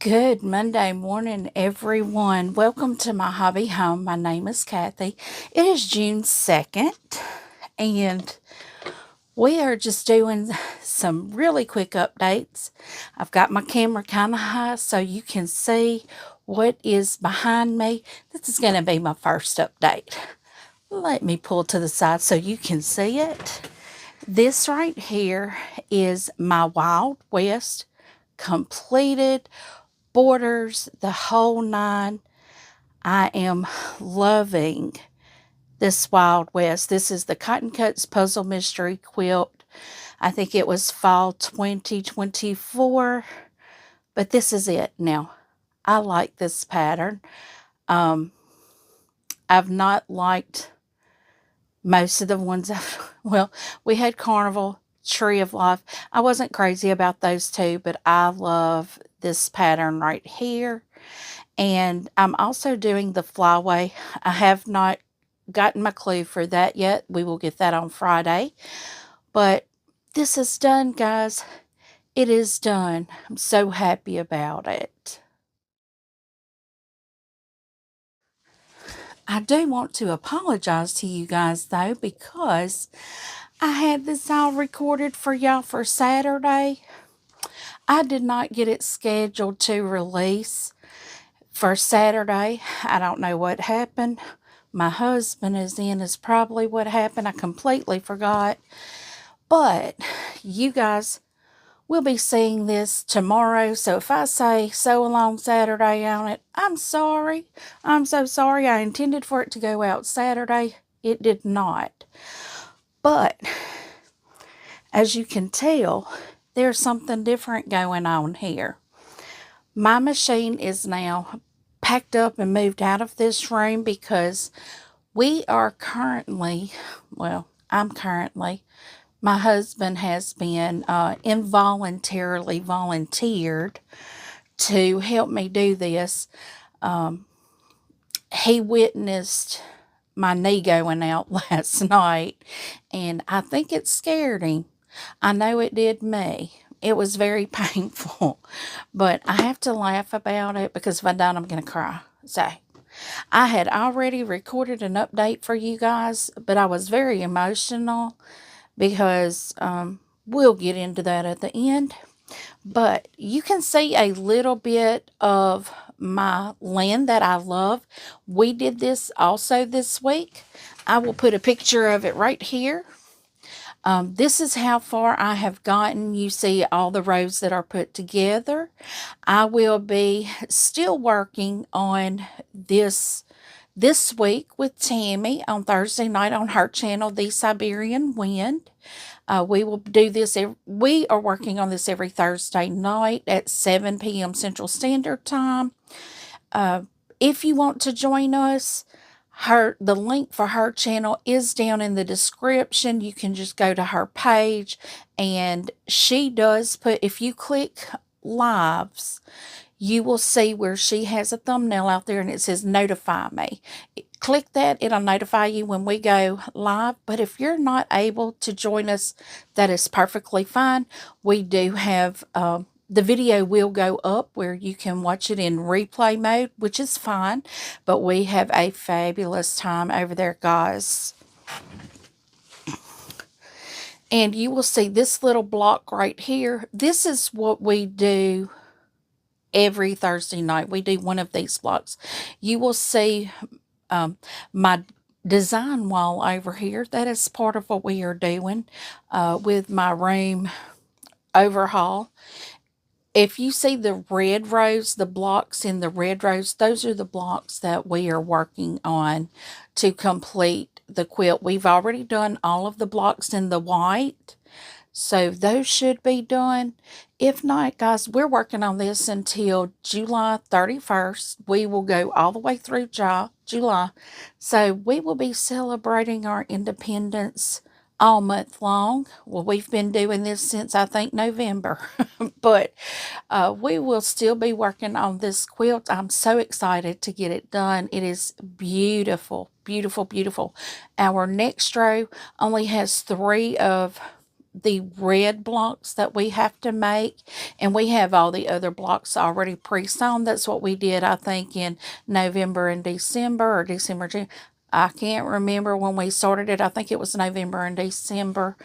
Good Monday morning, everyone. Welcome to my hobby home. My name is Cathy. It is June 2nd, and we are just doing some really quick updates. I've got my camera kind of high so you can see what is behind me. This is going to be my first update. Let me pull to the side so you can see it. This right here is my Wild West completed, borders, the whole nine. I am loving this Wild West. This is the Cotton Cuts Puzzle Mystery Quilt. I think it was fall 2024, but this is it now. I like this pattern. I've not liked most of the ones well, we had Carnival, Tree of Life. I wasn't crazy about those two, but I love this pattern right here. And I'm also doing the flyway. I have not gotten my clue for that yet. We will get that on Friday. But this is done, guys. It is done. I'm so happy about it. I do want to apologize to you guys, though, because I had this all recorded for y'all for Saturday. I did not get it scheduled to release for Saturday. I don't know what happened. My husband is probably what happened. I completely forgot. But you guys will be seeing this tomorrow. So if I say sew along Saturday on it, I'm sorry. I'm so sorry. I intended for it to go out Saturday. It did not. But as you can tell, there's something different going on here. My machine is now packed up and moved out of this room because we are currently, my husband has been involuntarily volunteered to help me do this. He witnessed my knee going out last night, and I think it scared him. I know it did me. It was very painful, but I have to laugh about it because if I don't, I'm going to cry. So, I had already recorded an update for you guys, but I was very emotional because we'll get into that at the end. But you can see a little bit of my land that I love. We did this also this week. I will put a picture of it right here. This is how far I have gotten. You see all the rows that are put together. I will be still working on this week with Tammy on Thursday night on her channel, The Siberian Wind. We will do this. We are working on this every Thursday night at 7 p.m. Central Standard Time. If you want to join us, the link for her channel is down in the description. You can just go to her page, and she does put, if you click lives, you will see where she has a thumbnail out there and it says notify me. Click that, it'll notify you when we go live. But if you're not able to join us, that is perfectly fine. We do have the video will go up where you can watch it in replay mode, which is fine. But we have a fabulous time over there, guys. And you will see this little block right here. This is what we do every Thursday night. We do one of these blocks. You will see my design wall over here. That is part of what we are doing with my room overhaul. If you see the red rows, the blocks in the red rows, those are the blocks that we are working on to complete the quilt. We've already done all of the blocks in the white, so those should be done. If not, guys, we're working on this until July 31st. We will go all the way through July. So we will be celebrating our independence all month long. Well, we've been doing this since, I think, November. But we will still be working on this quilt. I'm so excited to get it done. It is beautiful, beautiful, beautiful. Our next row only has 3 of the red blocks that we have to make, and we have all the other blocks already pre-sewn. That's what we did, I think, in November and December, or December. I can't remember when we started it. I think it was November and December.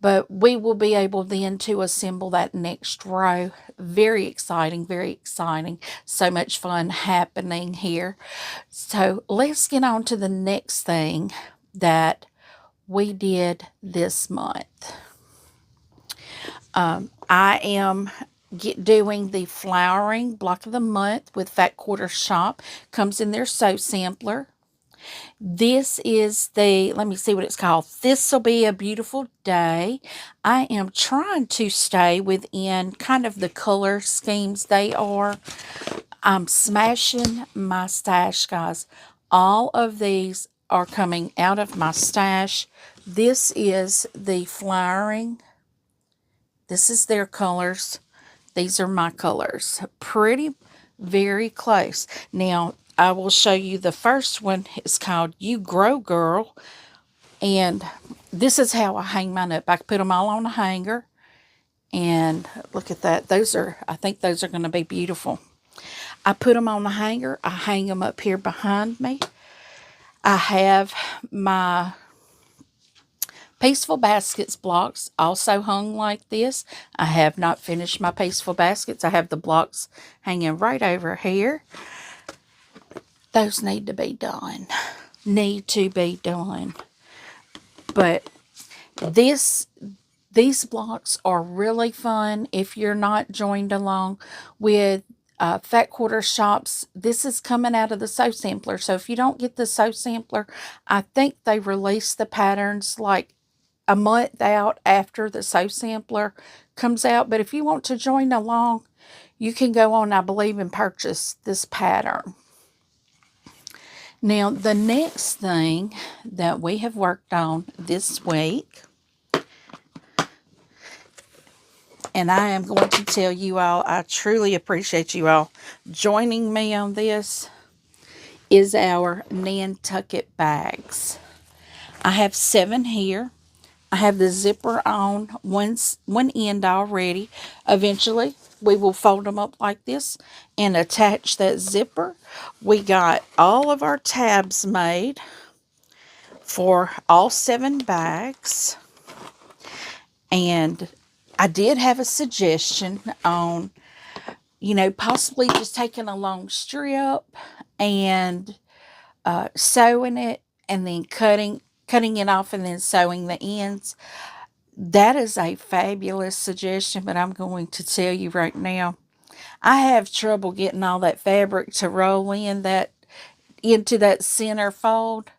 But we will be able then to assemble that next row. Very exciting, very exciting. So much fun happening here. So let's get on to the next thing that we did this month. I am doing the flowering block of the month with Fat Quarter Shop. Comes in their sew sampler. This is the, let me see what it's called. This'll Be a Beautiful Day. I am trying to stay within kind of the color schemes they are. I'm smashing my stash, guys. All of these are coming out of my stash. This is the flowering. This is their colors. These are my colors. Pretty, very close. Now, I will show you the first one. It's called You Grow Girl. And this is how I hang mine up. I put them all on a hanger. And look at that. I think those are going to be beautiful. I put them on the hanger. I hang them up here behind me. I have my Peaceful Baskets blocks also hung like this. I have not finished my Peaceful Baskets. I have the blocks hanging right over here. Those need to be done. Need to be done. But these blocks are really fun if you're not joined along with Fat Quarter Shops. This is coming out of the sew sampler. So if you don't get the sew sampler, I think they release the patterns like a month out after the sew sampler comes out. But if you want to join along, you can go on, I believe, and purchase this pattern. Now, the next thing that we have worked on this week, and I am going to tell you all, I truly appreciate you all joining me on this, is our Nantucket bags. I have 7 here. I have the zipper on one end already. Eventually, we will fold them up like this and attach that zipper. We got all of our tabs made for all 7 bags. And I did have a suggestion on, possibly just taking a long strip and sewing it and then cutting it off and then sewing the ends. That is a fabulous suggestion, but I'm going to tell you right now, I have trouble getting all that fabric to roll into that center fold.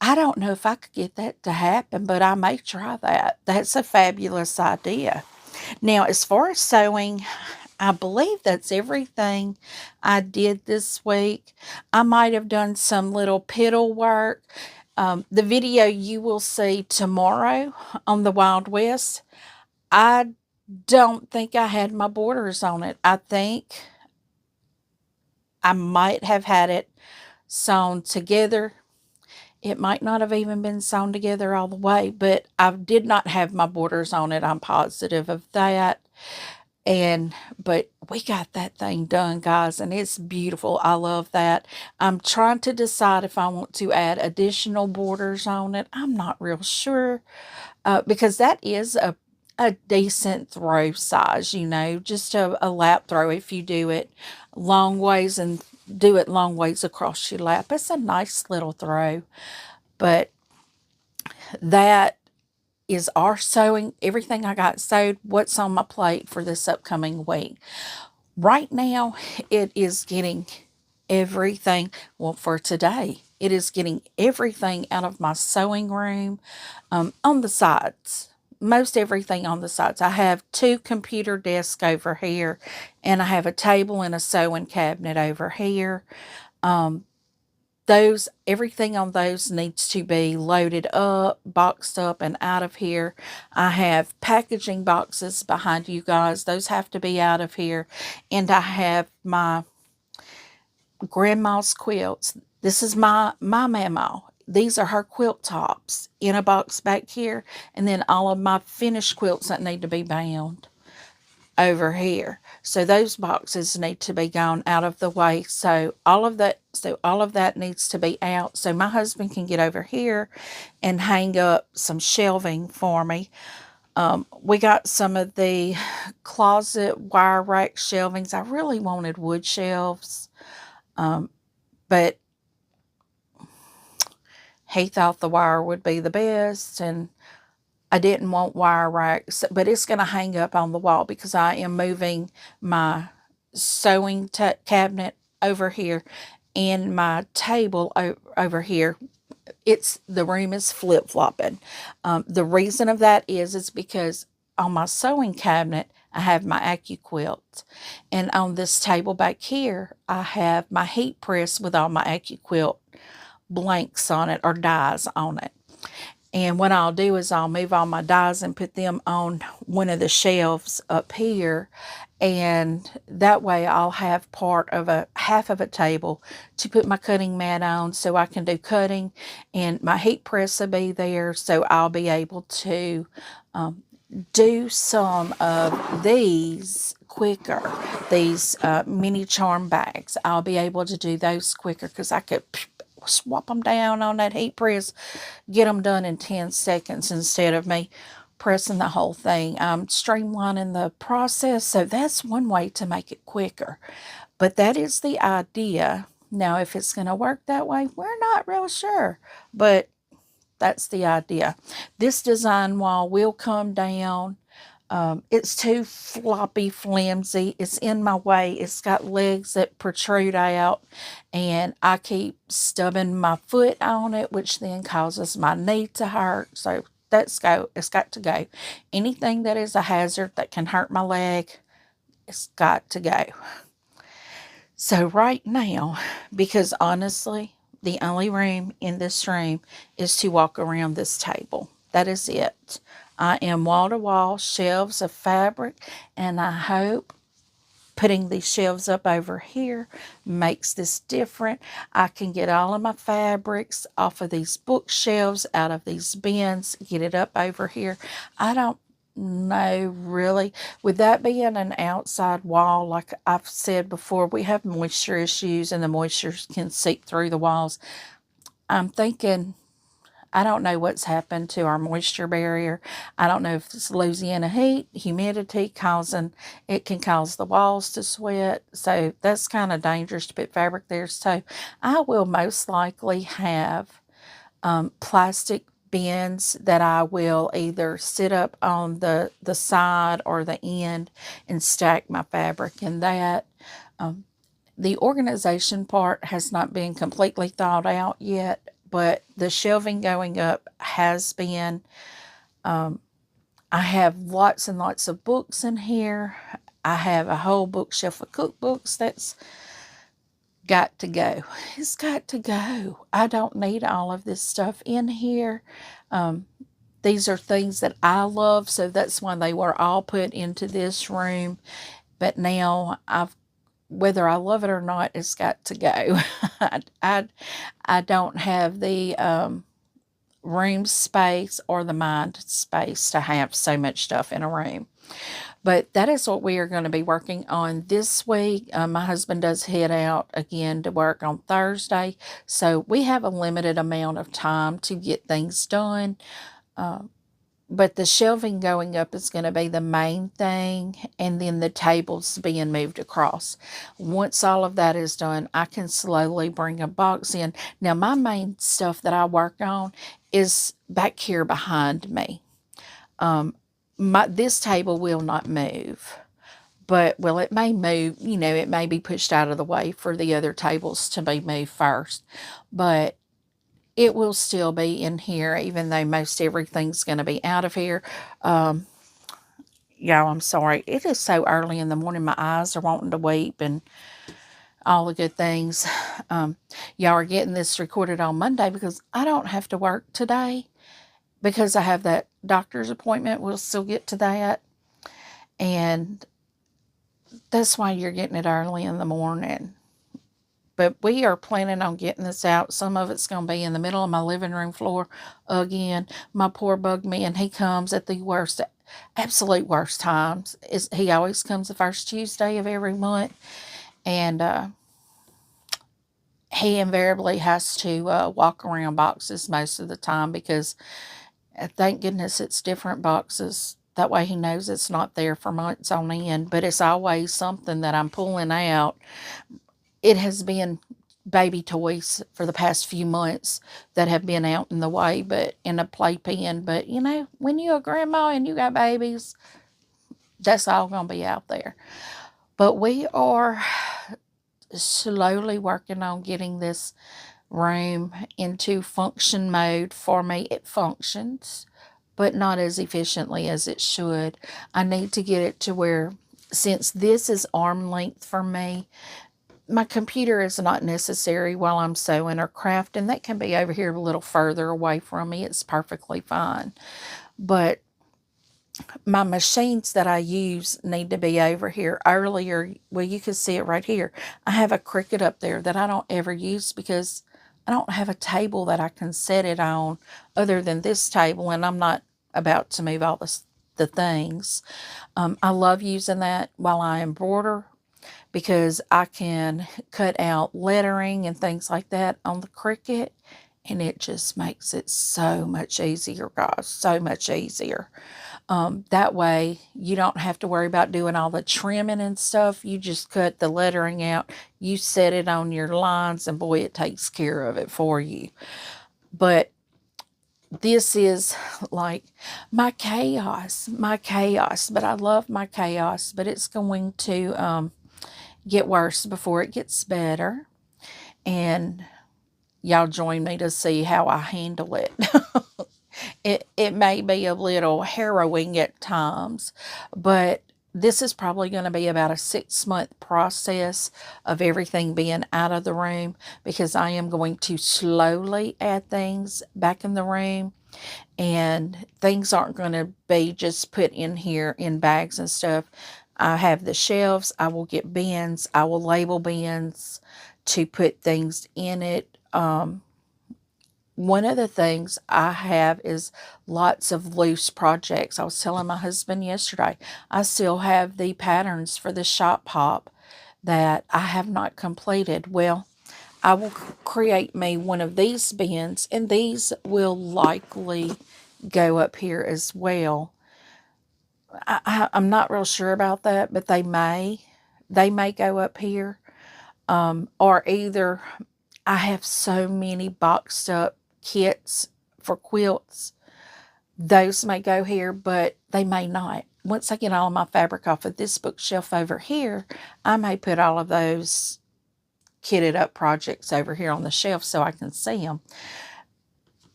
I don't know if I could get that to happen, but I may try that. That's a fabulous idea. Now, as far as sewing, I believe that's everything I did this week. I might have done some little piddle work. The video you will see tomorrow on the Wild West, I don't think I had my borders on it. I think I might have had it sewn together. It might not have even been sewn together all the way, but I did not have my borders on it. I'm positive of that. But we got that thing done, guys, and it's beautiful. I love that. I'm trying to decide if I want to add additional borders on it. I'm not real sure, because that is a decent throw size, just a lap throw if you do it long ways and do it long ways across your lap. It's a nice little throw, but that is our sewing. Everything I got sewed, what's on my plate for this upcoming week. Right now, it is getting everything, for today, it is getting everything out of my sewing room, on the sides. Most everything on the sides. I have 2 computer desks over here, and I have a table and a sewing cabinet over here. Everything on those needs to be loaded up, boxed up, and out of here. I have packaging boxes behind you guys. Those have to be out of here. And I have my grandma's quilts. This is my mamaw. these are her quilt tops in a box back here, and then all of my finished quilts that need to be bound over here. So those boxes need to be gone out of the way. So all of that needs to be out so my husband can get over here and hang up some shelving for me. We got some of the closet wire rack shelvings. I really wanted wood shelves, but he thought the wire would be the best, and I didn't want wire racks, but it's going to hang up on the wall because I am moving my sewing cabinet over here and my table over here. The room is flip-flopping. The reason of that is because on my sewing cabinet, I have my AccuQuilt. And on this table back here, I have my heat press with all my AccuQuilt blanks on it or dies on it. And what I'll do is I'll move all my dies and put them on one of the shelves up here. And that way I'll have half of a table to put my cutting mat on so I can do cutting. And my heat press will be there, so I'll be able to do some of these quicker. These mini charm bags, I'll be able to do those quicker because I could swap them down on that heat press, get them done in 10 seconds instead of me pressing the whole thing. I'm streamlining the process, so that's one way to make it quicker. But that is the idea. Now, if it's going to work that way, we're not real sure, but that's the idea. This design wall will come down. It's too floppy, flimsy. It's in my way. It's got legs that protrude out, and I keep stubbing my foot on it, which then causes my knee to hurt. So it's got to go. Anything that is a hazard that can hurt my leg, it's got to go. So right now, because honestly, the only room in this room is to walk around this table. That is it. I am wall-to-wall shelves of fabric, and I hope putting these shelves up over here makes this different. I can get all of my fabrics off of these bookshelves, out of these bins, get it up over here. I don't know really. With that being an outside wall, like I've said before, we have moisture issues and the moisture can seep through the walls. I'm thinking, I don't know what's happened to our moisture barrier. I don't know if it's Louisiana heat, humidity it can cause the walls to sweat. So that's kind of dangerous to put fabric there. So I will most likely have plastic bins that I will either sit up on the side or the end and stack my fabric in that. The organization part has not been completely thought out yet, but the shelving going up has been. I have lots and lots of books in here. I have a whole bookshelf of cookbooks that's got to go. It's got to go. I don't need all of this stuff in here. These are things that I love, so that's why they were all put into this room. But now whether I love it or not, it's got to go. I don't have the room space or the mind space to have so much stuff in a room. But that is what we are going to be working on this week. My husband does head out again to work on Thursday, so we have a limited amount of time to get things done. But the shelving going up is going to be the main thing, and then the tables being moved across. Once all of that is done, I can slowly bring a box in. Now, my main stuff that I work on is back here behind me. This table will not move, but, well, it may move, it may be pushed out of the way for the other tables to be moved first, but it will still be in here, even though most everything's going to be out of here. Y'all, I'm sorry. It is so early in the morning. My eyes are wanting to weep and all the good things. Y'all are getting this recorded on Monday because I don't have to work today because I have that doctor's appointment. We'll still get to that. And that's why you're getting it early in the morning. But we are planning on getting this out. Some of it's going to be in the middle of my living room floor again. My poor bug man, he comes at the worst, absolute worst times. He always comes the first Tuesday of every month. And he invariably has to walk around boxes most of the time because thank goodness it's different boxes. That way he knows it's not there for months on end. But it's always something that I'm pulling out. It has been baby toys for the past few months that have been out in the way, but in a playpen. But, you know, when you're a grandma and you got babies, that's all going to be out there. But we are slowly working on getting this room into function mode for me. It functions, but not as efficiently as it should. I need to get it to where, since this is arm length for me, my computer is not necessary while I'm sewing or crafting. That can be over here a little further away from me. It's perfectly fine. But my machines that I use need to be over here. Earlier, well, you can see it right here. I have a Cricut up there that I don't ever use because I don't have a table that I can set it on other than this table, and I'm not about to move all the things. I love using that while I embroider because I can cut out lettering and things like that on the Cricut, and it just makes it so much easier, guys, so much easier. That way you don't have to worry about doing all the trimming and stuff. You just cut the lettering out, you set it on your lines, and boy, it takes care of it for you. But this is like my chaos, but I love my chaos, but it's going to get worse before it gets better. And y'all join me to see how I handle it. It may be a little harrowing at times, but this is probably going to be about a 6-month process of everything being out of the room, because I am going to slowly add things back in the room, and things aren't going to be just put in here in bags and stuff. I have the shelves. I will get bins. I will label bins to put things in it. One of the things I have is lots of loose projects. I was telling my husband yesterday, I still have the patterns for the shop hop that I have not completed. Well, I will create me one of these bins, and these will likely go up here as well. I'm not real sure about that, but they may go up here. Or either I have so many boxed up kits for quilts. Those may go here, but they may not. Once I get all my fabric off of this bookshelf over here, I may put all of those kitted up projects over here on the shelf so I can see them.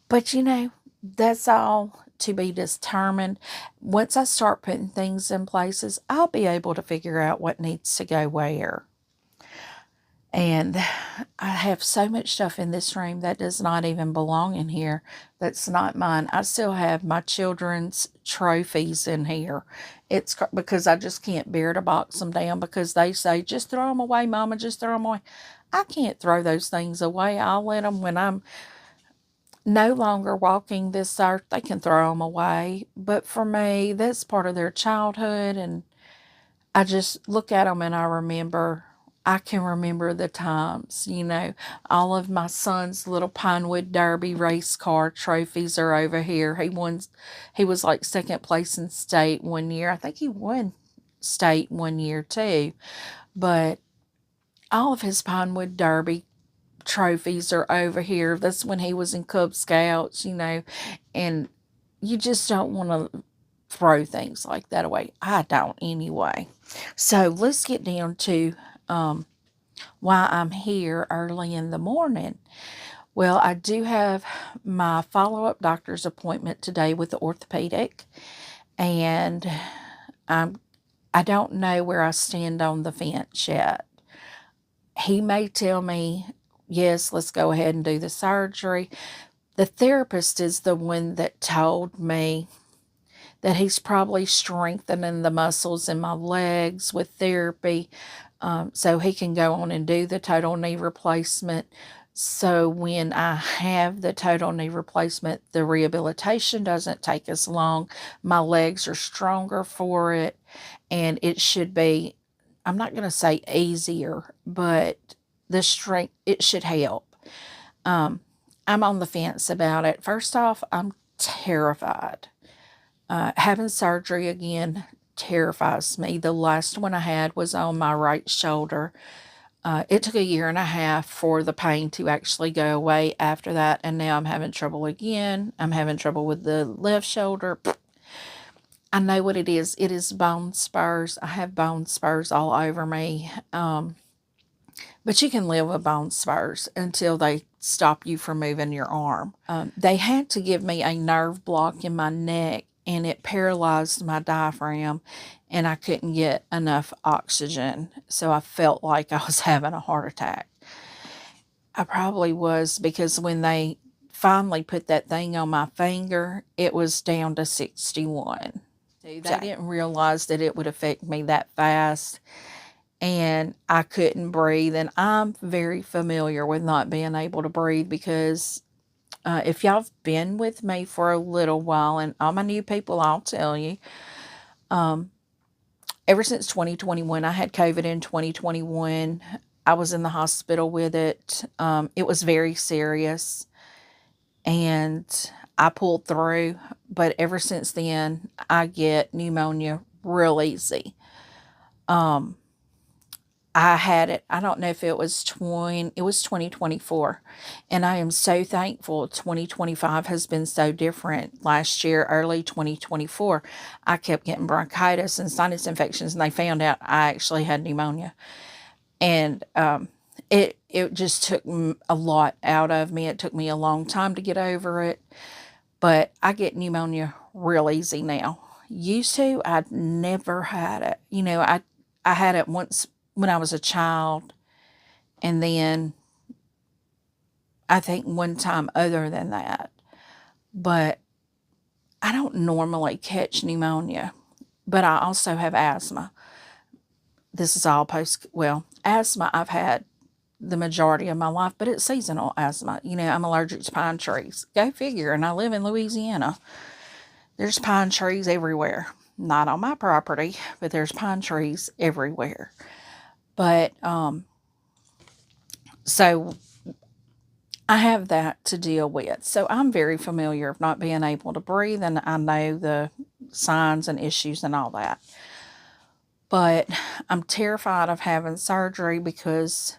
But you know, that's all to be determined. Once I start putting things in places, I'll be able to figure out what needs to go where. And I have so much stuff in this room that does not even belong in here. That's not mine. I still have my children's trophies in here. It's because I just can't bear to box them down, because they say, just throw them away, Mama, just throw them away. I can't throw those things away. I'll let them, when I'm no longer walking this earth, they can throw them away. But for me, that's part of their childhood, and I just look at them and I can remember the times, you know. All of my son's little Pinewood Derby race car trophies are over here. He was like second place in state one year. I think he won state one year too. But all of his Pinewood Derby trophies are over here. That's when he was in Cub Scouts, you know. And you just don't want to throw things like that away. I don't anyway. So let's get down to why I'm here early in the morning. Well, I do have my follow-up doctor's appointment today with the orthopedic, and I don't know where I stand on the fence yet. He may tell me, yes, let's go ahead and do the surgery. The therapist is the one that told me that he's probably strengthening the muscles in my legs with therapy, so he can go on and do the total knee replacement. So when I have the total knee replacement, the rehabilitation doesn't take as long. My legs are stronger for it, and it should be, I'm not going to say easier, but the strength, it should help. I'm on the fence about it. First off, I'm terrified. Having surgery again terrifies me. The last one I had was on my right shoulder. It took a year and a half for the pain to actually go away after that, and now I'm having trouble again. I'm having trouble with the left shoulder. I know what it is. It is bone spurs. I have bone spurs all over me. But you can live with bone spurs until they stop you from moving your arm. They had to give me a nerve block in my neck, and it paralyzed my diaphragm, and I couldn't get enough oxygen. So I felt like I was having a heart attack. I probably was, because when they finally put that thing on my finger, it was down to 61. They didn't realize that it would affect me that fast, and I couldn't breathe. And I'm very familiar with not being able to breathe, because if y'all have been with me for a little while, and all my new people, I'll tell you, ever since 2021, I had COVID in 2021. I was in the hospital with it. It was very serious, and I pulled through. But ever since then, I get pneumonia real easy. I had it, I don't know if it was 2024. And I am so thankful 2025 has been so different. Last year, early 2024, I kept getting bronchitis and sinus infections, and they found out I actually had pneumonia. And it just took a lot out of me. It took me a long time to get over it. But I get pneumonia real easy now. Used to, I'd never had it. I had it once when I was a child, and then I think one time other than that. But I don't normally catch pneumonia, but I also have asthma. This is all asthma I've had the majority of my life, but it's seasonal asthma. I'm allergic to pine trees. Go figure, and I live in Louisiana. There's pine trees everywhere. Not on my property, but there's pine trees everywhere. But, so I have that to deal with. So I'm very familiar of not being able to breathe, and I know the signs and issues and all that. But I'm terrified of having surgery, because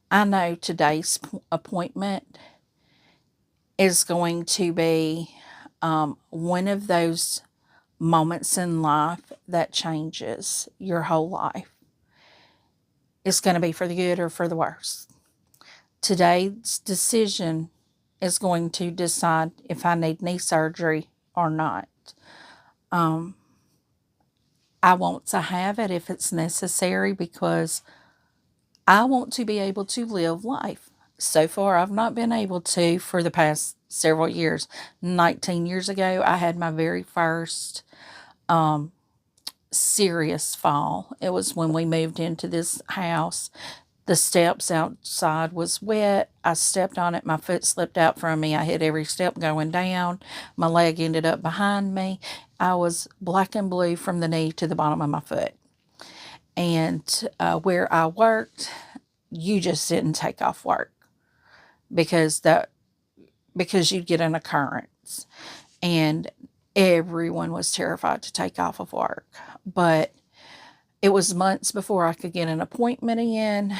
I know today's appointment is going to be one of those moments in life that changes your whole life. It's going to be for the good or for the worse. Today's decision is going to decide if I need knee surgery or not. I want to have it if it's necessary, because I want to be able to live life. So far, I've not been able to for the past several years. 19 years ago, I had my very first serious fall. It was when we moved into this house. The steps outside was wet. I stepped on it. My foot slipped out from me. I hit every step going down. My leg ended up behind me. I was black and blue from the knee to the bottom of my foot. And where I worked, you just didn't take off work, because you'd get an occurrence. And everyone was terrified to take off of work. But it was months before I could get an appointment in.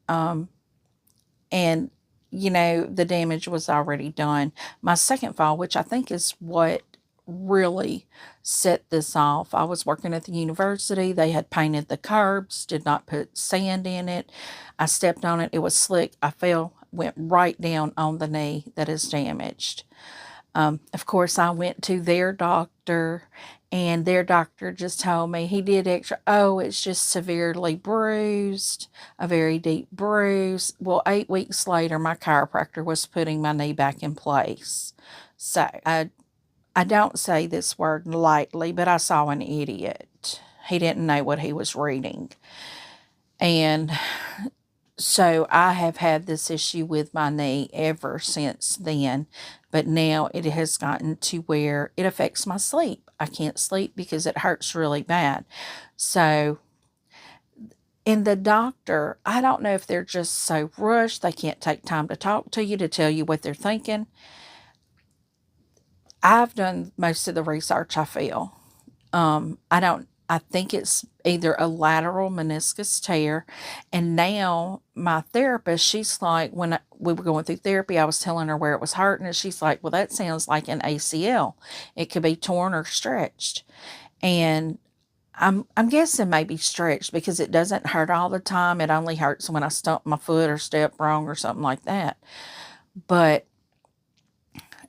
And, the damage was already done. My second fall, which I think is what really set this off. I was working at the university. They had painted the curbs, did not put sand in it. I stepped on it. It was slick. I fell, went right down on the knee that is damaged. Of course, I went to their doctor, and their doctor just told me he did x-ray. Oh, it's just severely bruised, a very deep bruise. Well, 8 weeks later, my chiropractor was putting my knee back in place. So I don't say this word lightly, but I saw an idiot. He didn't know what he was reading. And so I have had this issue with my knee ever since then, but now it has gotten to where it affects my sleep. I can't sleep because it hurts really bad. So, in the doctor, I don't know if they're just so rushed, they can't take time to talk to you to tell you what they're thinking. I've done most of the research, I feel. I think it's either a lateral meniscus tear. And now my therapist, she's like, when we were going through therapy, I was telling her where it was hurting. And she's like, well, that sounds like an ACL. It could be torn or stretched. And I'm guessing maybe stretched because it doesn't hurt all the time. It only hurts when I stump my foot or step wrong or something like that. But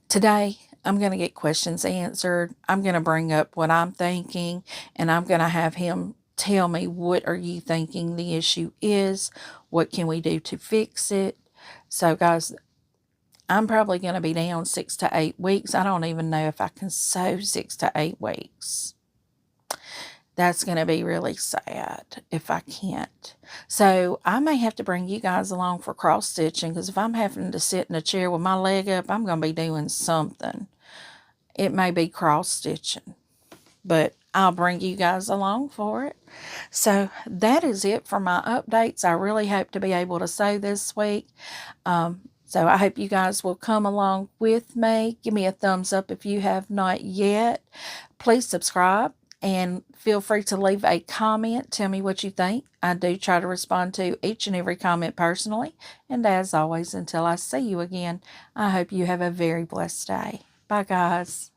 today, I'm going to get questions answered. I'm going to bring up what I'm thinking, and I'm going to have him tell me, what are you thinking the issue is? What can we do to fix it? So, guys, I'm probably going to be down 6 to 8 weeks. I don't even know if I can sew 6 to 8 weeks. That's going to be really sad if I can't. So I may have to bring you guys along for cross stitching, because if I'm having to sit in a chair with my leg up, I'm going to be doing something. It may be cross stitching, but I'll bring you guys along for it. So that is it for my updates. I really hope to be able to sew this week. So I hope you guys will come along with me. Give me a thumbs up if you have not yet. Please subscribe and feel free to leave a comment. Tell me what you think. I do try to respond to each and every comment personally. And as always, until I see you again, I hope you have a very blessed day. Bye, guys.